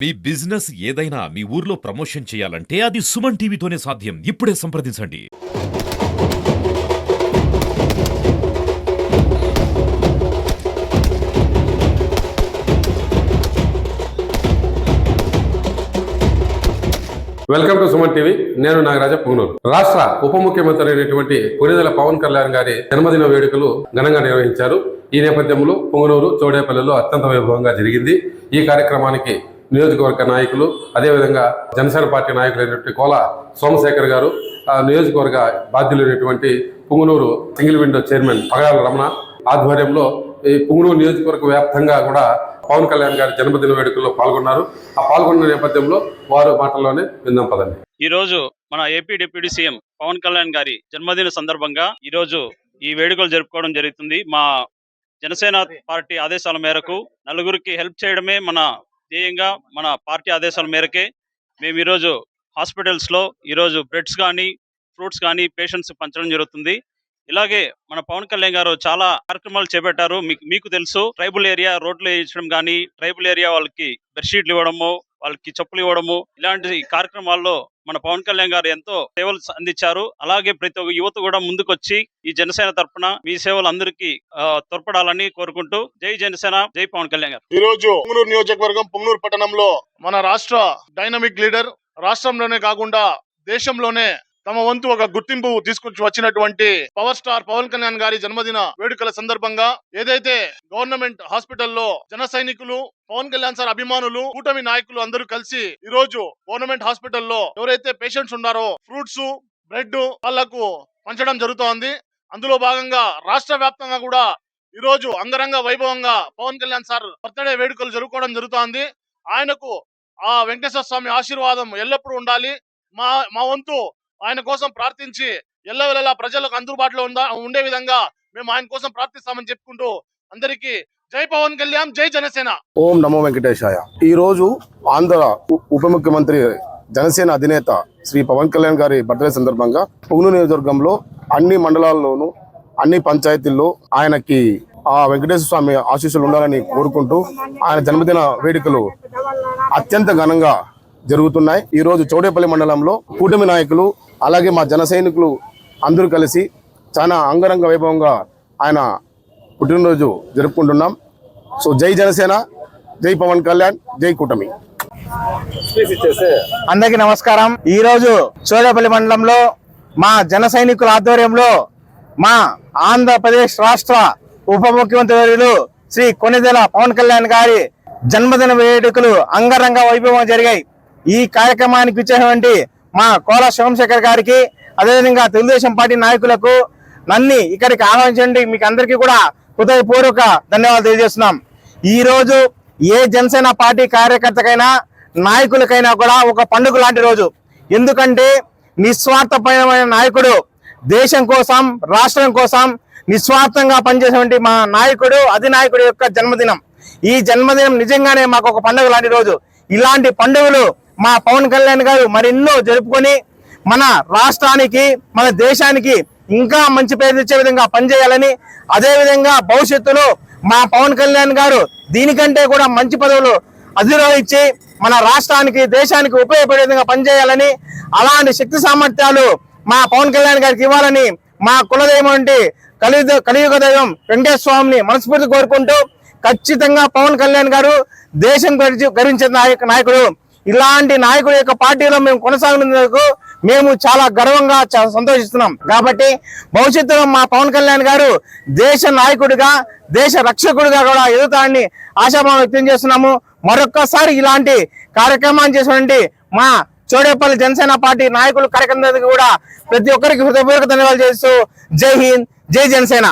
మీ business ఏదైనా మీ ఊర్లో promotion చేయాలంటే అది సుమన్ టీవీతోనే సాధ్యం. ఇప్పుడే సంప్రదించండి. Welcome to Suman TV. నేను నాగరాజ పుంగనూరు. రాష్ట్ర ఉప ముఖ్యమంత్రి అయినటువంటి కొణిదెల పవన్ కళ్యాణ్ గారి జన్మదిన వేడుకలు ఘనంగా నిర్వహించారు. ఈ నేపథ్యంలో పుంగనూరు చౌడేపల్లిలో అత్యంత వైభవంగా జరిగింది. ఈ కార్యక్రమానికి నియోజకవర్గ నాయకులు, అదేవిధంగా జనసేన పార్టీ నాయకులైనటువంటి కోల సోమశేఖర్ గారు, నియోజకవర్గ బాధ్యులైనటువంటి పుంగనూరు సింగిల్ విండో చైర్మన్ పగడాల రమణ ఆధ్వర్యంలో ఈ పుంగనూరు నియోజకవర్గ వ్యాప్తంగా కూడా పవన్ కళ్యాణ్ గారి జన్మదిన వేడుకల్లో పాల్గొన్నారు. ఆ పాల్గొన్న నేపథ్యంలో వారు మాటల్లోనే విందాం పదండి. ఈ రోజు మన AP deputy CM Pawan Kalyan గారి జన్మదిన సందర్భంగా ఈ రోజు ఈ వేడుకలు జరుపుకోవడం జరుగుతుంది. మా జనసేన పార్టీ ఆదేశాల మేరకు నలుగురికి హెల్ప్ చేయడమే మన ధ్యేయంగా, మన పార్టీ ఆదేశాల మేరకే మేము ఈరోజు హాస్పిటల్స్ లో ఈరోజు బ్రెడ్స్ కానీ ఫ్రూట్స్ కానీ పేషెంట్స్ పంచడం జరుగుతుంది. ఇలాగే మన పవన్ కళ్యాణ్ గారు చాలా కార్యక్రమాలు చేపట్టారు. మీకు తెలుసు, ట్రైబల్ ఏరియా రోడ్లు వేయించడం కానీ, ట్రైబల్ ఏరియా వాళ్ళకి బెడ్షీట్లు ఇవ్వడము, వాళ్ళకి చెప్పులు ఇవ్వడము, ఇలాంటి కార్యక్రమాల్లో మన పవన్ కళ్యాణ్ గారు ఎంతో సేవలు అందించారు. అలాగే ప్రతి ఒక్క యువత కూడా ముందుకొచ్చి ఈ జనసేన తరఫున మీ సేవలు అందరికీ తోడ్పడాలని కోరుకుంటూ జై జనసేన, జై పవన్ కళ్యాణ్ గారు. ఈ రోజు పుంగనూరు నియోజకవర్గం పుంగనూరు పట్టణంలో మన రాష్ట్ర డైనమిక్ లీడర్, రాష్ట్రంలోనే కాకుండా దేశంలోనే తమ వంతు ఒక గుర్తింపు తీసుకొచ్చి వచ్చినటువంటి పవర్ స్టార్ పవన్ కళ్యాణ్ గారి జన్మదిన వేడుకల సందర్భంగా ఏదైతే గవర్నమెంట్ హాస్పిటల్లో జన సైనికులు, పవన్ కళ్యాణ్ సార్ అభిమానులు, కూటమి నాయకులు అందరూ కలిసి ఈ రోజు గవర్నమెంట్ హాస్పిటల్లో ఎవరైతే పేషెంట్స్ ఉన్నారో ఫ్రూట్స్, బ్రెడ్ వాళ్లకు పంచడం జరుగుతోంది. అందులో భాగంగా రాష్ట్ర వ్యాప్తంగా కూడా ఈ రోజు అంగరంగ వైభవంగా పవన్ కళ్యాణ్ సార్ బర్త్డే వేడుకలు జరుపుకోవడం జరుగుతోంది. ఆయనకు ఆ వెంకటేశ్వర స్వామి ఆశీర్వాదం ఎల్లప్పుడూ ఉండాలి. మా వంతు ఆయన కోసం ప్రార్థించి ఎల్లవేళలా ప్రజలకు అందుబాటులో ఉండే విధంగా మేము ఆయన కోసం ప్రార్థిస్తామని చెప్పుకుంటూ అందరికీ జై పవన్ కళ్యాణ్, జై జనసేన. ఓం నమో వెంకటేశాయ. ఈ రోజు ఆంధ్ర ఉప ముఖ్యమంత్రి, జనసేన అధినేత శ్రీ పవన్ కళ్యాణ్ గారి బర్త్డే సందర్భంగా పుంగనూరు నియోజకవర్గంలో అన్ని మండలాల్లోనూ అన్ని పంచాయతీల్లో ఆయనకి ఆ వెంకటేశ్వర స్వామి ఆశీస్సులు ఉండాలని కోరుకుంటూ ఆయన జన్మదిన వేడుకలు అత్యంత ఘనంగా జరుగుతున్నాయి. ఈ రోజు చౌడేపల్లి మండలంలో కూటమి నాయకులు, అలాగే మా జన సైనికులు అందరూ కలిసి చాలా అంగరంగ వైభవంగా ఆయన పుట్టినరోజు జరుపుకుంటున్నాం. సో జై జనసేన, జై పవన్ కళ్యాణ్, జై కూటమి. అందరికీ నమస్కారం. ఈ రోజు చౌడేపల్లి మండలంలో మా జన సైనికుల ఆధ్వర్యంలో మా ఆంధ్రప్రదేశ్ రాష్ట్ర ఉప ముఖ్యమంత్రి వర్యులు శ్రీ కొణిదెల పవన్ కళ్యాణ్ గారి జన్మదిన వేడుకలు అంగరంగ వైభవం జరిగాయి. ఈ కార్యక్రమానికి ఇచ్చేటువంటి మా కోల సోమశేఖర్ గారికి, అదేవిధంగా తెలుగుదేశం పార్టీ నాయకులకు నన్ను ఇక్కడికి ఆహ్వానించండి. మీకు అందరికీ కూడా హృదయపూర్వక ధన్యవాదాలు తెలియజేస్తున్నాం. ఈ రోజు ఏ జనసేన పార్టీ కార్యకర్తకైనా, నాయకులకైనా కూడా ఒక పండుగ లాంటి రోజు. ఎందుకంటే నిస్వార్థపరమైన నాయకుడు, దేశం కోసం, రాష్ట్రం కోసం నిస్వార్థంగా పనిచేసేటువంటి మా నాయకుడు, అధినాయకుడు యొక్క జన్మదినం. ఈ జన్మదినం నిజంగానే మాకు ఒక పండుగ లాంటి రోజు. ఇలాంటి పండుగలు మా పవన్ కళ్యాణ్ గారు మరెన్నో జరుపుకొని మన రాష్ట్రానికి, మన దేశానికి ఇంకా మంచి పేరు తెచ్చే విధంగా పనిచేయాలని, అదేవిధంగా భవిష్యత్తులో మా పవన్ కళ్యాణ్ గారు దీనికంటే కూడా మంచి పదవులు అధిరోహించి మన రాష్ట్రానికి, దేశానికి ఉపయోగపడే విధంగా పనిచేయాలని, అలాంటి శక్తి సామర్థ్యాలు మా పవన్ కళ్యాణ్ గారికి ఇవ్వాలని మా కులదైవం అంటే కలియుగ దైవం వెంకటేశ్వర స్వామిని మనస్ఫూర్తి కోరుకుంటూ, ఖచ్చితంగా పవన్ కళ్యాణ్ గారు దేశం గరించే నాయకుడు. ఇలాంటి నాయకుడి యొక్క పార్టీలో మేము కొనసాగినందుకు మేము చాలా గర్వంగా, చాలా సంతోషిస్తున్నాం. కాబట్టి భవిష్యత్తులో మా పవన్ కళ్యాణ్ గారు దేశ నాయకుడిగా, దేశ రక్షకుడిగా కూడా ఎదుగుతారని ఆశాభావం వ్యక్తం చేస్తున్నాము. మరొక్కసారి ఇలాంటి కార్యక్రమాన్ని చేసినటువంటి మా చౌడేపల్లి జనసేన పార్టీ నాయకులు, కార్యకర్తలకు కూడా ప్రతి ఒక్కరికి హృదయపూర్వక ధన్యవాదాలు చేస్తూ జై హింద్, జై జనసేన.